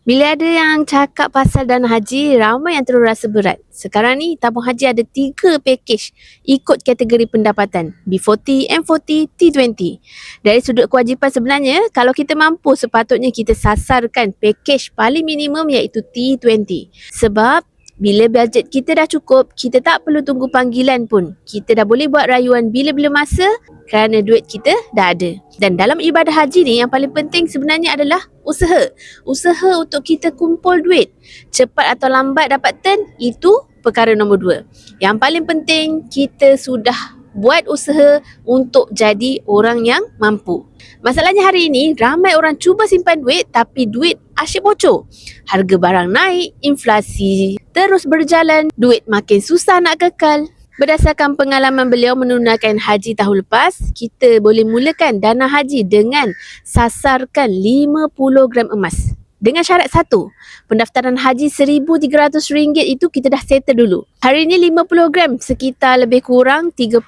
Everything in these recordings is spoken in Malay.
Bila ada yang cakap pasal dana haji, ramai yang terus rasa berat. Sekarang ni, tabung haji ada 3 pakej ikut kategori pendapatan. B40, M40, T20. Dari sudut kewajipan sebenarnya, kalau kita mampu sepatutnya kita sasarkan pakej paling minimum iaitu T20. Sebab bila bajet kita dah cukup, kita tak perlu tunggu panggilan pun. Kita dah boleh buat rayuan bila-bila masa kerana duit kita dah ada. Dan dalam ibadah haji ni yang paling penting sebenarnya adalah usaha. Usaha untuk kita kumpul duit. Cepat atau lambat dapat turn, itu perkara nombor 2. Yang paling penting kita sudah buat usaha untuk jadi orang yang mampu. Masalahnya hari ini ramai orang cuba simpan duit tapi duit asyik bocor. Harga barang naik, inflasi terus berjalan, duit makin susah nak kekal. Berdasarkan pengalaman beliau menunaikan haji tahun lepas, kita boleh mulakan dana haji dengan sasarkan 50 gram emas. Dengan syarat satu, pendaftaran haji RM1,300 itu kita dah settle dulu. Hari ni 50 gram sekitar lebih kurang 31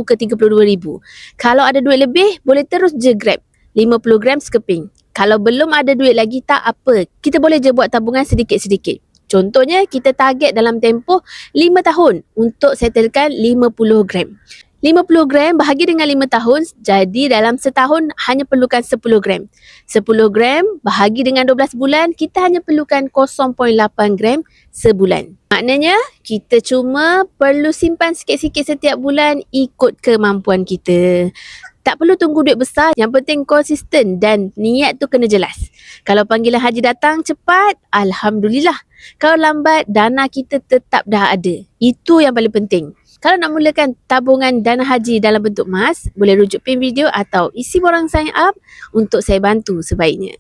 ke 32 ribu. Kalau ada duit lebih, boleh terus je grab 50 gram sekeping. Kalau belum ada duit lagi tak apa, kita boleh je buat tabungan sedikit-sedikit. Contohnya, kita target dalam tempoh 5 tahun untuk settlekan 50 gram. 50 gram bahagi dengan 5 tahun, jadi dalam setahun hanya perlukan 10 gram. 10 gram bahagi dengan 12 bulan, kita hanya perlukan 0.8 gram sebulan. Maknanya, kita cuma perlu simpan sikit-sikit setiap bulan ikut kemampuan kita. Tak perlu tunggu duit besar, yang penting konsisten dan niat tu kena jelas. Kalau panggilan haji datang cepat, Alhamdulillah. Kalau lambat, dana kita tetap dah ada. Itu yang paling penting. Kalau nak mulakan tabungan dana haji dalam bentuk emas, boleh rujuk pin video atau isi borang sign up untuk saya bantu sebaiknya.